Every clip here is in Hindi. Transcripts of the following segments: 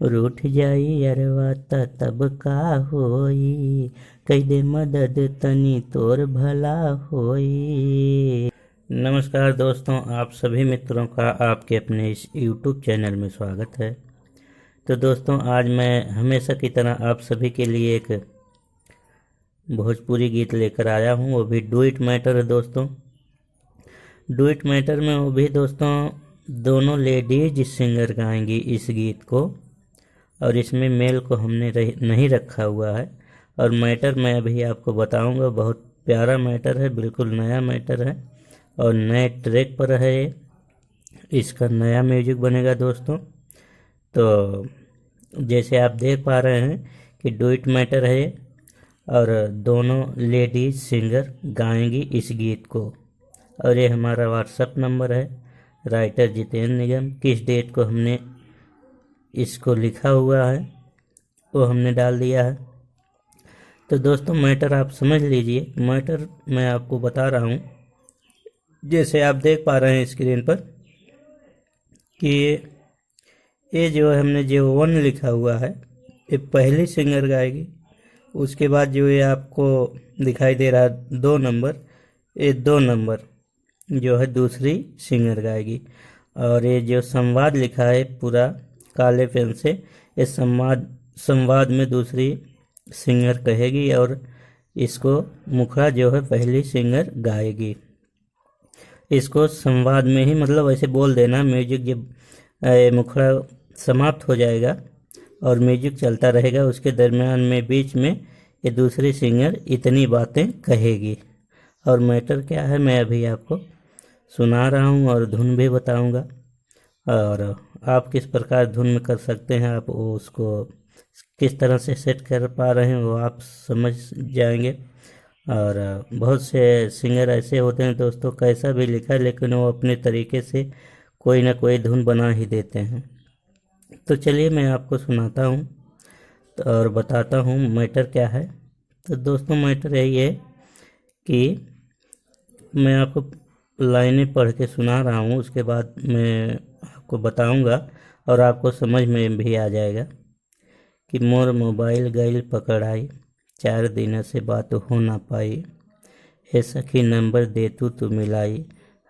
रूठ जाई अरवा तब का होई, कई दे मदद तनी तोर भला होई। नमस्कार दोस्तों, आप सभी मित्रों का आपके अपने इस YouTube चैनल में स्वागत है। तो दोस्तों, आज मैं हमेशा की तरह आप सभी के लिए एक भोजपुरी गीत लेकर आया हूँ, वो भी डू इट मैटर है दोस्तों। डू इट मैटर में वो भी दोस्तों दोनों लेडीज सिंगर गाएंगी इस गीत को, और इसमें मेल को हमने नहीं रखा हुआ है। और मैटर मैं अभी आपको बताऊंगा, बहुत प्यारा मैटर है, बिल्कुल नया मैटर है और नए ट्रैक पर है। इसका नया म्यूजिक बनेगा दोस्तों। तो जैसे आप देख पा रहे हैं कि डू इट मैटर है और दोनों लेडीज सिंगर गाएंगी इस गीत को। और ये हमारा व्हाट्सएप नंबर है, राइटर जितेंद्र निगम। किस डेट को हमने इसको लिखा हुआ है वो हमने डाल दिया है। तो दोस्तों, मैटर आप समझ लीजिए। मैटर मैं आपको बता रहा हूँ, जैसे आप देख पा रहे हैं स्क्रीन पर कि ये जो हमने जो 1 लिखा हुआ है ये पहली सिंगर गाएगी। उसके बाद जो ये आपको दिखाई दे रहा है 2 नंबर, ये 2 नंबर जो है दूसरी सिंगर गाएगी। और ये जो संवाद लिखा है पूरा काले पेन से, ये संवाद में दूसरी सिंगर कहेगी और इसको मुखड़ा जो है पहली सिंगर गाएगी। इसको संवाद में ही मतलब ऐसे बोल देना। म्यूजिक जब मुखड़ा समाप्त हो जाएगा और म्यूजिक चलता रहेगा, उसके दरमियान में बीच में ये दूसरी सिंगर इतनी बातें कहेगी। और मैटर क्या है मैं अभी आपको सुना रहा हूँ और धुन भी बताऊँगा। और आप किस प्रकार धुन में कर सकते हैं, आप उसको किस तरह से सेट कर पा रहे हैं वो आप समझ जाएंगे। और बहुत से सिंगर ऐसे होते हैं दोस्तों, कैसा भी लिखा लेकिन वो अपने तरीके से कोई ना कोई धुन बना ही देते हैं। तो चलिए मैं आपको सुनाता हूँ और बताता हूँ मैटर क्या है। तो दोस्तों, मैटर यही है कि मैं आपको लाइनें पढ़ के सुना रहा हूँ, उसके बाद मैं आपको बताऊँगा और आपको समझ में भी आ जाएगा कि मोर मोबाइल गइल पकड़ाई, 4 दिन से बात हो ना पाई। हे सखी नंबर दे तू मिलाई,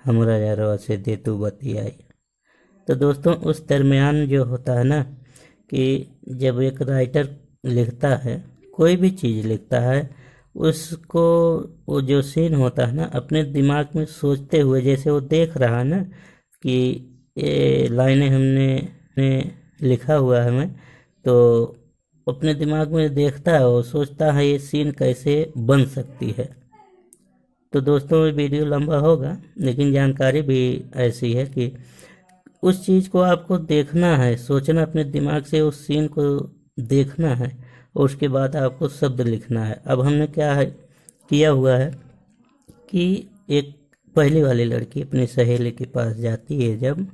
हमरा यारवा से दे तू बतियाई। तो दोस्तों, उस दरमियान जो होता है ना कि जब एक राइटर लिखता है, कोई भी चीज़ लिखता है, उसको वो जो सीन होता है ना अपने दिमाग में सोचते हुए, जैसे वो देख रहा है ना कि ये लाइनें हमने लिखा हुआ है, मैं तो अपने दिमाग में देखता है, वो सोचता है ये सीन कैसे बन सकती है। तो दोस्तों, ये वीडियो लंबा होगा लेकिन जानकारी भी ऐसी है कि उस चीज़ को आपको देखना है, सोचना, अपने दिमाग से उस सीन को देखना है और उसके बाद आपको शब्द लिखना है। अब हमने क्या है किया हुआ है कि एक पहली वाली लड़की अपनी सहेली के पास जाती है जब,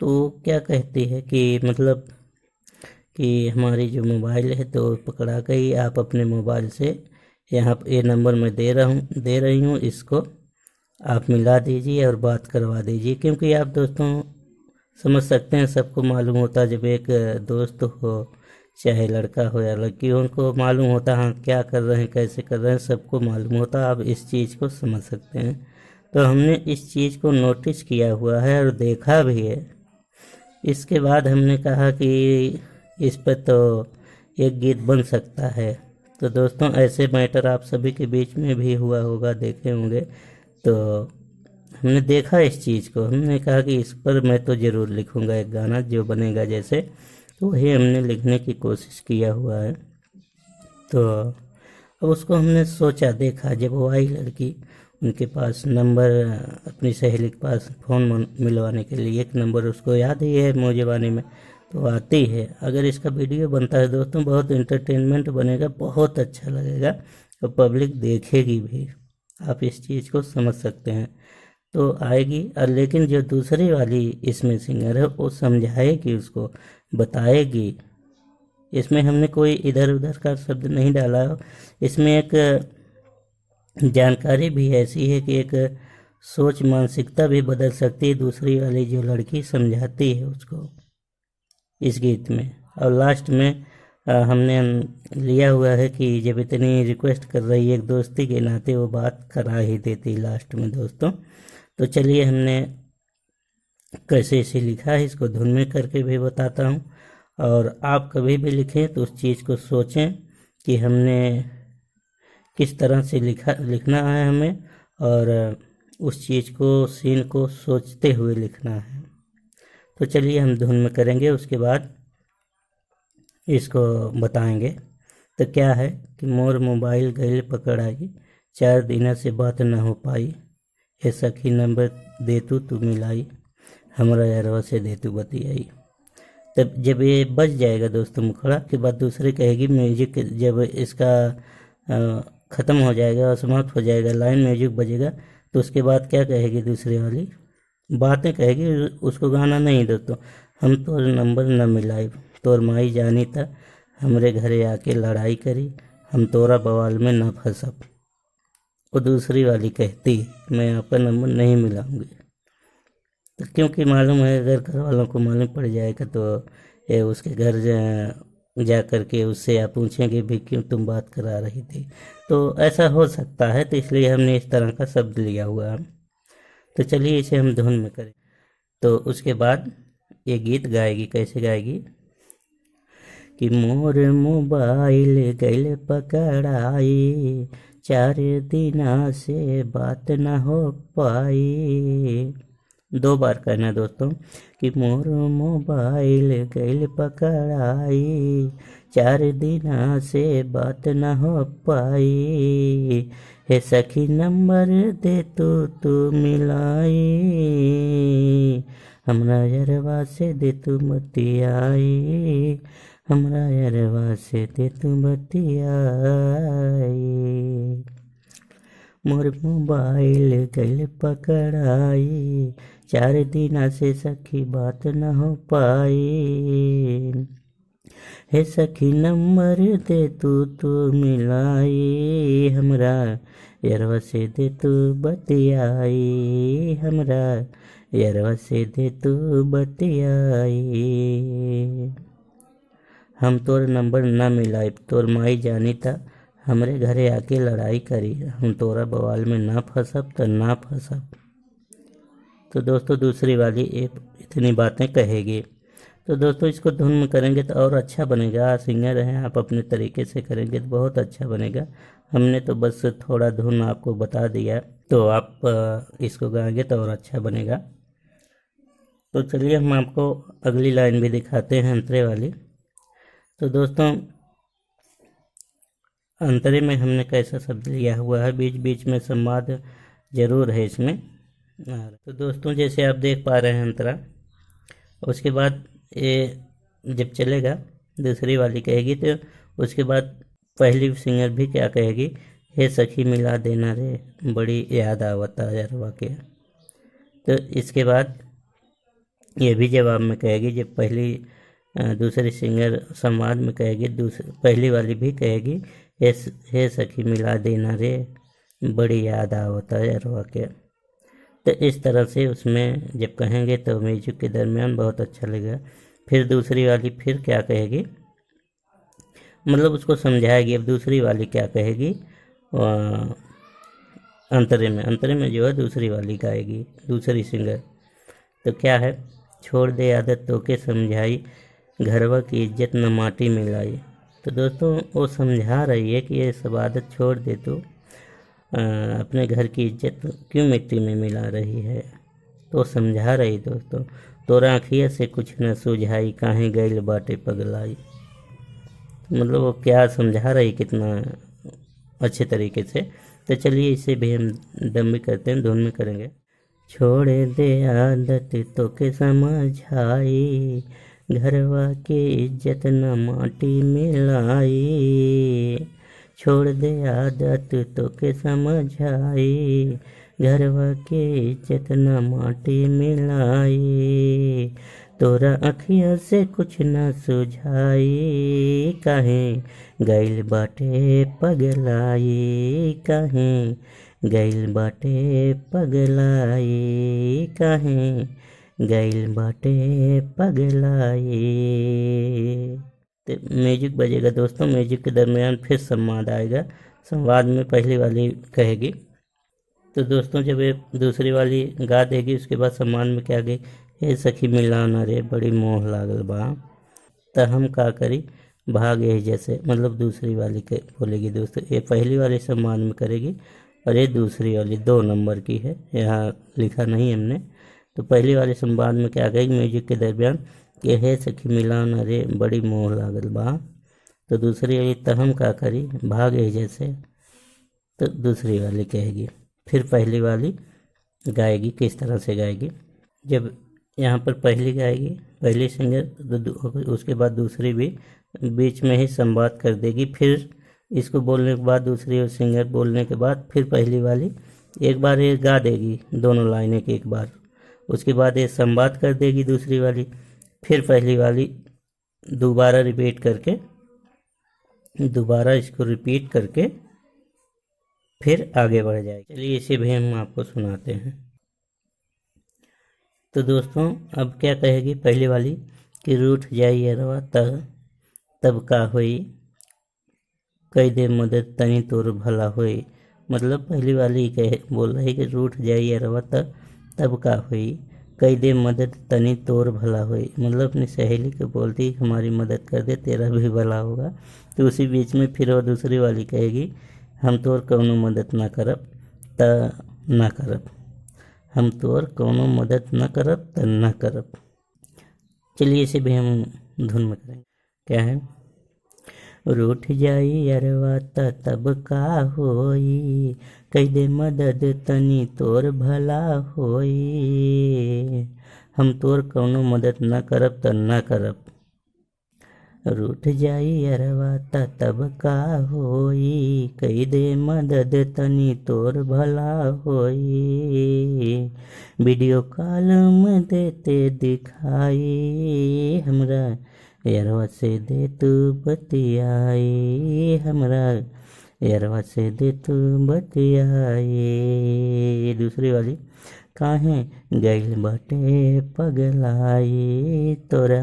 तो क्या कहती है कि मतलब कि हमारी जो मोबाइल है तो पकड़ा गई, आप अपने मोबाइल से यहाँ ये नंबर मैं दे रही हूँ, इसको आप मिला दीजिए और बात करवा दीजिए। क्योंकि आप दोस्तों समझ सकते हैं, सबको मालूम होता है जब एक दोस्त हो, चाहे लड़का हो या लड़की, उनको मालूम होता है हाँ क्या कर रहे हैं, कैसे कर रहे हैं, सबको मालूम होता है। आप इस चीज़ को समझ सकते हैं। तो हमने इस चीज़ को नोटिस किया हुआ है और देखा भी है। इसके बाद हमने कहा कि इस पर तो एक गीत बन सकता है। तो दोस्तों, ऐसे मैटर आप सभी के बीच में भी हुआ होगा, देखे होंगे। तो हमने देखा इस चीज़ को, हमने कहा कि इस पर मैं तो ज़रूर लिखूँगा एक गाना जो बनेगा जैसे, तो वही हमने लिखने की कोशिश किया हुआ है। तो अब उसको हमने सोचा, देखा, जब वो आई लड़की, उनके पास नंबर, अपनी सहेली के पास फ़ोन मिलवाने के लिए एक नंबर उसको याद ही है मौजवानी में, तो आती है। अगर इसका वीडियो बनता है दोस्तों, बहुत इंटरटेनमेंट बनेगा, बहुत अच्छा लगेगा और पब्लिक देखेगी भी। आप इस चीज़ को समझ सकते हैं। तो आएगी, और लेकिन जो दूसरी वाली इसमें सिंगर है वो समझाएगी, उसको बताएगी। इसमें हमने कोई इधर उधर का शब्द नहीं डाला। इसमें एक जानकारी भी ऐसी है कि एक सोच मानसिकता भी बदल सकती है दूसरी वाली जो लड़की समझाती है उसको इस गीत में। और लास्ट में हमने लिया हुआ है कि जब इतनी रिक्वेस्ट कर रही है एक दोस्ती के नाते, वो बात करा ही देती लास्ट में दोस्तों। तो चलिए हमने कैसे इसे लिखा है इसको धुन में करके भी बताता हूँ। और आप कभी भी लिखें तो उस चीज़ को सोचें कि हमने किस तरह से लिखना है हमें, और उस चीज़ को, सीन को सोचते हुए लिखना है। तो चलिए हम धुन में करेंगे, उसके बाद इसको बताएंगे। तो क्या है कि मोर मोबाइल गइल पकड़ आई, 4 दिन से बात ना हो पाई, हे सखी नंबर दे तू मिलाई, हमरा यारवा से दे तू बतियाई। तब जब ये बज जाएगा दोस्तों मुखड़ा के बाद दूसरी कहेगी म्यूजिक, जब इसका ख़त्म हो जाएगा और समाप्त हो जाएगा, लाइन म्यूजिक बजेगा, तो उसके बाद क्या कहेगी दूसरी वाली बातें कहेगी। उसको गाना नहीं दोस्तों, हम तोर नंबर न मिलाई, तोर माई जानी था हमरे घरे आके लड़ाई करी, हम तोरा बवाल में ना फंसब। वो दूसरी वाली कहती मैं आपका नंबर नहीं मिलाऊंगी। तो क्योंकि मालूम है अगर घर वालों को मालूम पड़ जाएगा तो ये उसके घर जा कर के उससे आप पूछेंगे भी क्यों तुम बात करा रही थी। तो ऐसा हो सकता है, तो इसलिए हमने इस तरह का शब्द लिया हुआ है। तो चलिए इसे हम धुन में करें। तो उसके बाद ये गीत गाएगी, कैसे गाएगी कि मोर मोबाइल गइल पकड़ाई, 4 दिन से बात न हो पाई। 2 बार कहना है दोस्तों कि मोर मोबाइल गइल पकड़ाई, 4 दिन से बात न हो पाई, हे सखी नंबर दे तू मिलाई, हमरा यरवा से दे तू बतियाई, हमरा यरवा से दे तू बतियाई। मोर मोबाइल गइल पकड़ाई, 4 दिन से सखी बात न हो पाई, हे सखी नंबर दे तू मिलाई, हमरा यरवा से दे तू बतियाई, हमरा यरवा से दे तू बतियाई। हम तोर नंबर न मिलाई, तोर माई जानी था हमरे घरे आके लड़ाई करी, हम तोरा बवाल में ना फंसब तो ना फंसब। तो दोस्तों दूसरी वाली इतनी बातें कहेगी। तो दोस्तों इसको धुन में करेंगे तो और अच्छा बनेगा। सिंगर हैं आप, अपने तरीके से करेंगे तो बहुत अच्छा बनेगा। हमने तो बस थोड़ा धुन आपको बता दिया, तो आप इसको गाएंगे तो और अच्छा बनेगा। तो चलिए हम आपको अगली लाइन भी दिखाते हैं, अंतरे वाली। तो दोस्तों अंतरे में हमने कैसा शब्द लिया हुआ है, बीच बीच में संवाद जरूर है इसमें। तो दोस्तों जैसे आप देख पा रहे हैं अंतरा, उसके बाद ये जब चलेगा दूसरी वाली कहेगी, तो उसके बाद पहली सिंगर भी क्या कहेगी, हे सखी मिला देना रे, बड़ी याद आवता यारवा के। तो इसके बाद ये भी जवाब में कहेगी, जब दूसरी सिंगर संवाद में कहेगी, पहली वाली भी कहेगी हे सखी मिला देना रे, बड़ी याद आवता यारवा के। तो इस तरह से उसमें जब कहेंगे तो म्यूजिक के दरमियान बहुत अच्छा लगेगा। फिर दूसरी वाली फिर क्या कहेगी, मतलब उसको समझाएगी। अब दूसरी वाली क्या कहेगी, अंतरे में जो है दूसरी वाली गाएगी दूसरी सिंगर। तो क्या है, छोड़ दे आदत तो के समझाई, घरवा की इज्जत न माटी मिलाई। तो दोस्तों वो समझा रही है कि ये सब आदत छोड़ दे, तो अपने घर की इज्जत क्यों मिट्टी में मिला रही है। तो समझा रही दोस्तों, तोरा आँखिया से कुछ न सुझाई, काहे गइल बाटे पगलाई। मतलब वो क्या समझा रही कितना अच्छे तरीके से। तो चलिए इसे भी हम दम भी करते हैं, धुन में करेंगे। छोड़ दे आदत तो के समझाई, घरवा के इज्जत न माटी मिलाई। छोड़ दे आदत तो के समझाई, घरवा के इज्जत न माटी मिलाई। तोरा अखिया से कुछ न सुझाई, काहे गइल बाटे पगलाई, काहे गइल बाटे पगलाई, काहे गइल बाटे पगलाई। तो म्यूजिक बजेगा दोस्तों, म्यूजिक के दरमियान फिर संवाद आएगा, संवाद में पहली वाली कहेगी। तो दोस्तों जब ये दूसरी वाली गा देगी उसके बाद सम्मान में क्या गई, हे सखी मिलाना रे बड़ी मोह लागल बा, त हम का करी भाग यही जैसे, मतलब दूसरी वाली के बोलेगी दोस्तों। ये पहली वाली सम्मान में करेगी और ये दूसरी वाली 2 नंबर की है, यहाँ लिखा नहीं हमने। तो पहली वाली सम्मान में क्या कहेगी म्यूजिक के दरमियान कि हे सखी मिलाना रे बड़ी मोह लागल बा, तो दूसरी वाली त हम का करी भाग यही जैसे, तो दूसरी वाली कहेगी। फिर पहली वाली गाएगी, किस तरह से गाएगी, जब यहाँ पर पहली गाएगी पहली सिंगर, तो उसके बाद दूसरी भी बीच में ही संवाद कर देगी। फिर इसको बोलने के बाद दूसरी सिंगर बोलने के बाद फिर पहली वाली एक बार ये गा देगी दोनों लाइनें की एक बार, उसके बाद ये संवाद कर देगी दूसरी वाली, फिर पहली वाली दोबारा रिपीट करके, दोबारा इसको रिपीट करके फिर आगे बढ़ जाएगी। चलिए इसे भी हम आपको सुनाते हैं। तो दोस्तों अब क्या कहेगी पहली वाली कि रूठ जाई अरवा तब का होई, कई दे मदद तनी तोर भला होई। मतलब पहली वाली कहे बोल रही कि रूठ जाई अरवा तब का होई, कई दे मदद तनी तोर भला होई। मतलब अपनी सहेली को बोलती हमारी मदद कर दे तेरा भी भला होगा। तो उसी बीच में फिर वो दूसरी वाली कहेगी हम तोर कौनो मदद ना करब त ना करब, हम तोर कौनो मदद न करब त न करब। चलिए इसे भी हम धुन में करेंगे। क्या है, रूठ जाई अरवा तब का होई, कई दे मदद तनी तोर भला होई, हम तोर कौनो मदद न करब त न करब। रूठ जाई अरवा तब का होई, कई दे मदद तनी तोर भला होई, वीडियो कॉल में देते दिखाई, हमरा यारवा से दे तू बतियाई, हमरा यारवा से दे तू बतियाई। दूसरी वाली काहे गइल बाटे पगलाई, तोरा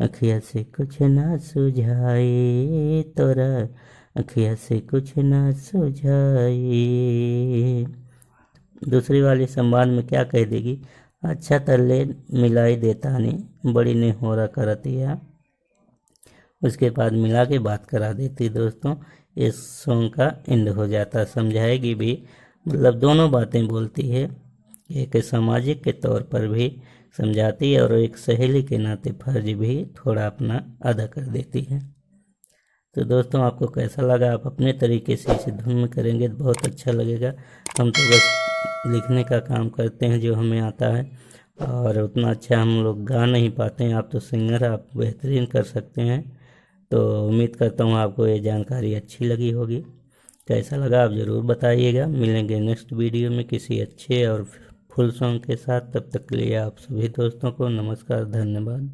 अखिया से कुछ ना सुझाई, तोरा अखिया से कुछ ना सुझाई। दूसरी वाली संवाद में क्या कह देगी, अच्छा तल्ले मिलाई देतानी बड़ी ने होरा करतिया। उसके बाद मिला के बात करा देती। दोस्तों इस सॉन्ग का एंड हो जाता, समझाएगी भी, मतलब दोनों बातें बोलती है, एक सामाजिक के तौर पर भी समझाती है और एक सहेली के नाते फर्ज भी थोड़ा अपना अदा कर देती है। तो दोस्तों आपको कैसा लगा, आप अपने तरीके से इसे धुन में करेंगे तो बहुत अच्छा लगेगा। हम तो बस लिखने का काम करते हैं जो हमें आता है, और उतना अच्छा हम लोग गा नहीं पाते हैं। आप तो सिंगर, आप बेहतरीन कर सकते हैं। तो उम्मीद करता हूँ आपको ये जानकारी अच्छी लगी होगी। कैसा लगा आप ज़रूर बताइएगा। मिलेंगे नेक्स्ट वीडियो में किसी अच्छे और फुल सॉन्ग के साथ। तब तक के लिए आप सभी दोस्तों को नमस्कार, धन्यवाद।